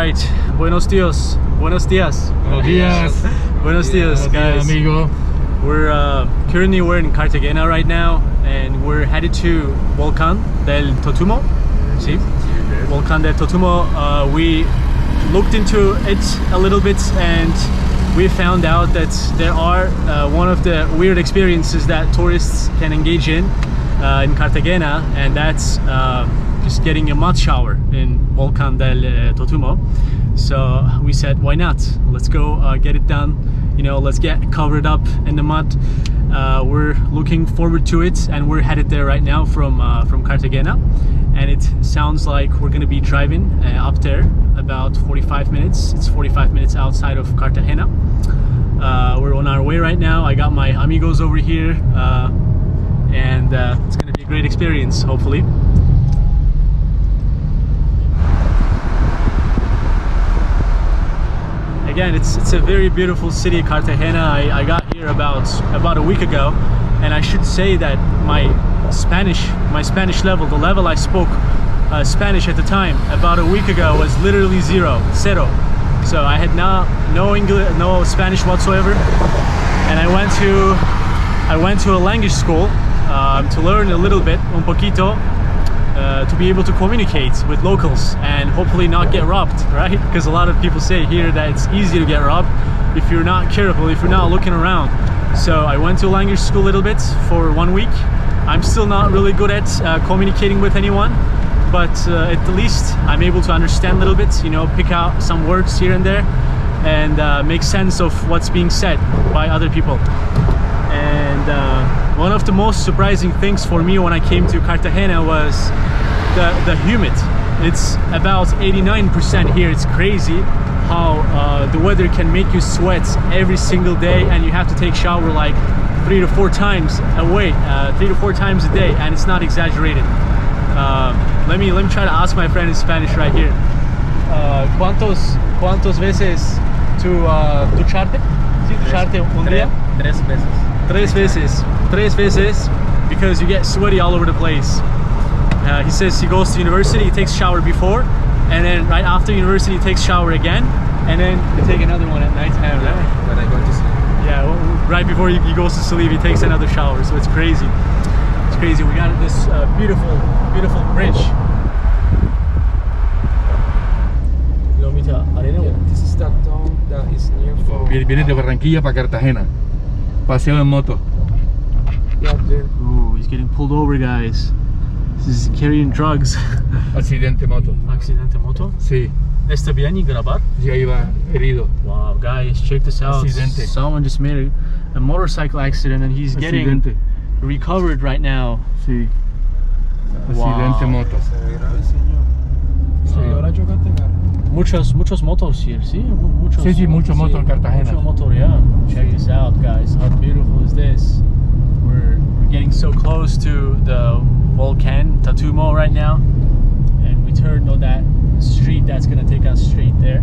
right, buenos dias. Buenos días. Buenos dias, guys. Amigo. We're currently in Cartagena right now, and we're headed to Volcán del Totumo. See, Volcán del Totumo. We looked into it a little bit, and we found out that there are one of the weird experiences that tourists can engage in Cartagena, and that's just getting a mud shower in Volcán del Totumo. So we said, why not? Let's go get it done. You know, let's get covered up in the mud. We're looking forward to it, and we're headed there right now from Cartagena. And it sounds like we're gonna be driving up there about 45 minutes. It's 45 minutes outside of Cartagena. We're on our way right now. I got my amigos over here, and it's gonna be a great experience, hopefully. Again, it's a very beautiful city, Cartagena. I got here about a week ago, and I should say that my Spanish level, the level I spoke Spanish at the time about a week ago, was literally zero. So I had no Spanish whatsoever, and I went to a language school to learn a little bit, un poquito, to be able to communicate with locals and hopefully not get robbed, right? Because a lot of people say here that it's easy to get robbed if you're not careful, if you're not looking around. So I went to language school a little bit for 1 week. I'm still not really good at communicating with anyone, but at the least I'm able to understand a little bit, you know, pick out some words here and there, and make sense of what's being said by other people. And one of the most surprising things for me when I came to Cartagena was the humid. It's about 89% here. It's crazy how the weather can make you sweat every single day, and you have to take shower like 3 to 4 times a day, and it's not exaggerated. Let me try to ask my friend in Spanish right here. ¿Cuántos veces tu ducharte? Sí, ducharte un día? Tres veces, because you get sweaty all over the place. He says he goes to university, he takes shower before, and then right after university he takes shower again, and then you take another one at night time. Yeah, when I go to sleep. Yeah, well, right before he goes to sleep he takes another shower, so it's crazy. It's crazy. We got this beautiful bridge. This is that town that is near for... Viene de Barranquilla para Cartagena. Paseo en moto. Yeah, there. Ooh, he's getting pulled over, guys. This is carrying drugs. Accidente moto. Accidente moto? Sí. ¿Está bien y grabar? Ya iba herido. Wow, guys, check this out. Accidente. Someone just made a motorcycle accident, and he's getting recovered right now. Sí. Wow. Accidente moto. Sí. Ahora chocaste carro. Muchos motos here, ¿sí? Sí, mucho moto en Cartagena. Mucho motor, yeah. Check this out, guys. How beautiful is this? We're getting so close to the Volcán Totumo right now, and we turned on that street that's gonna take us straight there,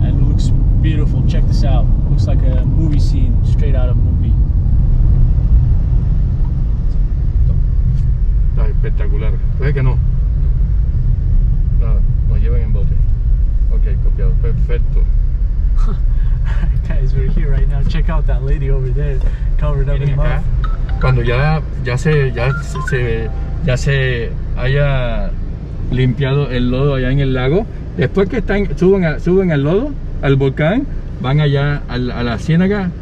and it looks beautiful. Check this out. Looks like a movie scene, straight out of a movie. Está espectacular. ¿Ves que no? Nada, nos llevan en bote. Ok, copiado. Perfecto. Guys, we're here right now. Check out that lady over there, covered up in mud. Cuando ya se haya limpiado el lodo allá en el lago, después que suben al lodo, al volcán, van allá a la ciénaga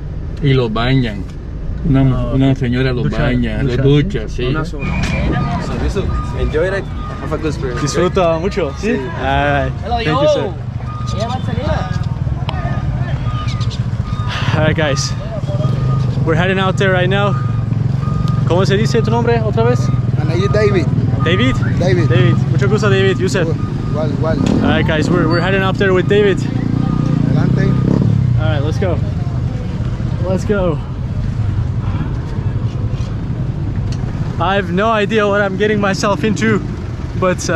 y los bañan. Una señora los baña, los ducha, sí. Una sola. So Yusuf, enjoy it. Have a good experience. Disfruta mucho, ¿sí? Alright. Thank you, sir. Alright, guys. We're heading out there right now. ¿Cómo se dice tu nombre otra vez? David. David? David. Mucho gusto, David. Yusuf. Igual. Alright, guys. We're heading up there with David. Adelante. Alright, let's go. Let's go. I have no idea what I'm getting myself into, but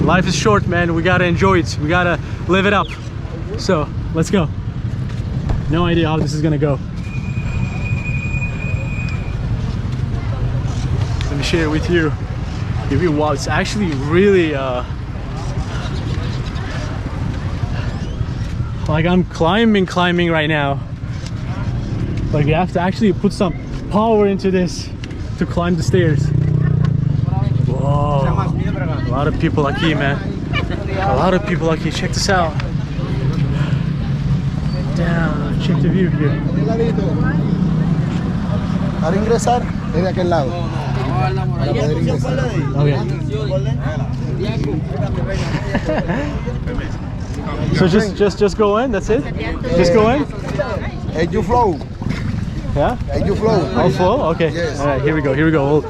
life is short, man. We gotta enjoy it. We gotta live it up. So let's go. No idea how this is gonna go. Let me share it with you. Wow, it's actually really Like I'm climbing right now. Like you have to actually put some power into this to climb the stairs. Whoa. A lot of people aquí, man. A lot of people aquí. Check this out. Damn, check the view here. Para ingresar es de aquel lado. Para poder ingresar. Okay. So just go in, that's it? Just go in? As you flow. Yeah? As you flow. All full? Okay. Yes. All right, here we go.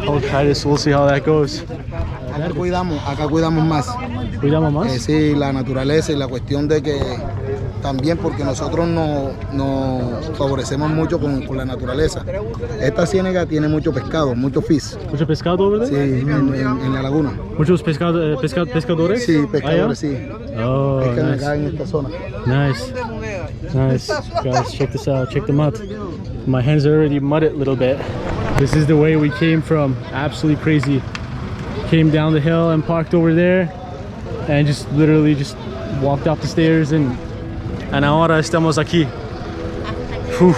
We'll try this, we'll see how that goes. Acá cuidamos más. ¿Cuidamos más? Sí, la naturaleza y la cuestión de que también porque nosotros nos favorecemos mucho con la naturaleza. Esta ciénaga tiene mucho pescado, mucho fish. ¿Mucho pescado over there? Sí, en la laguna. ¿Muchos pescadores? Sí, pescadores, sí. Oh, Pescan nice. acá en esta zona. Nice. Guys, check this out, check the mud. My hands are already mudded a little bit. This is the way we came from. Absolutely crazy. Came down the hill and parked over there and just literally just walked up the stairs and ahora estamos aquí. Whew.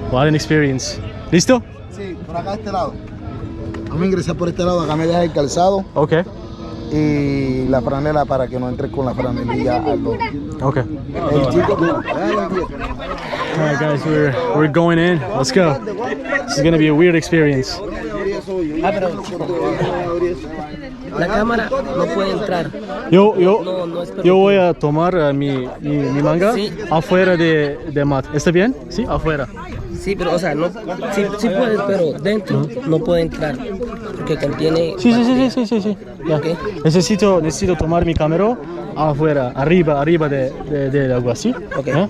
What an experience. ¿Listo? Sí, por acá este lado. Vamos a ingresar por este lado, acá me deja el calzado Okay. y la franela para que no entres con la franelilla al lodo. Okay. El chico, All right, guys, we're going in. Let's go. This is gonna be a weird experience. La cámara no puede entrar. Yo No es permitido. voy a tomar mi manga Sí. afuera de mat. ¿Está bien? Sí, afuera. Sí, pero o sea, no, sí puedes, pero dentro no puede entrar porque contiene. Sí. Ya. Ok. Necesito tomar mi cámara afuera, arriba de agua, ¿sí? Ok. Yeah?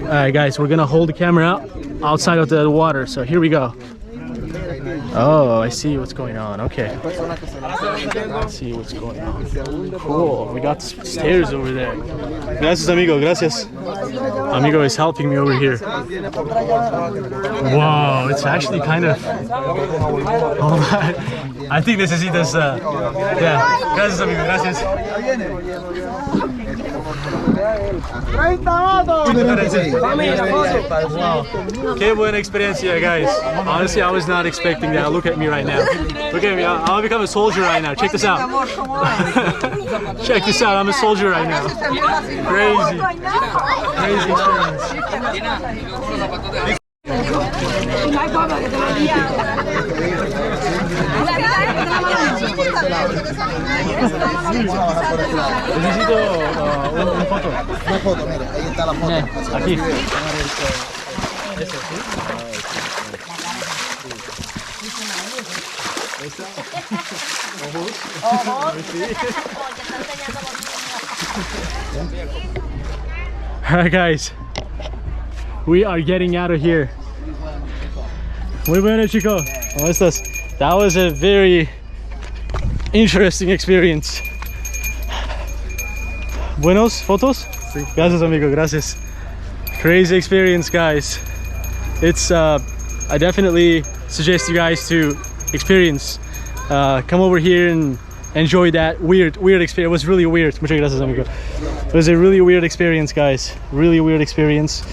All right, guys, we're gonna hold the camera outside of the water. So here we go. Oh, I see what's going on. Okay. I see what's going on. Cool. We got stairs over there. Gracias, amigo. Gracias. Amigo is helping me over here. Wow, it's actually kind of. Oh, I think necesitas. Yeah. Gracias, amigo. Gracias. Wow. Qué buena experiencia, guys. Honestly, I was not expecting that. Look at me right now. Look at me. I'll become a soldier right now. Check this out. Check this out. I'm a soldier right now. Crazy. Crazy experience. Necesito una foto. una foto, mira, ahí está la foto. Aquí. Alright, guys, we are getting out of here. Muy bueno, chico. ¿Cómo estás? That was a very interesting experience. Buenos fotos? Sí. Gracias, amigo. Gracias. Crazy experience, guys. It's I definitely suggest you guys to experience. Come over here and enjoy that weird experience. It was really weird. Muchas gracias, amigo. It was a really weird experience, guys. Really weird experience.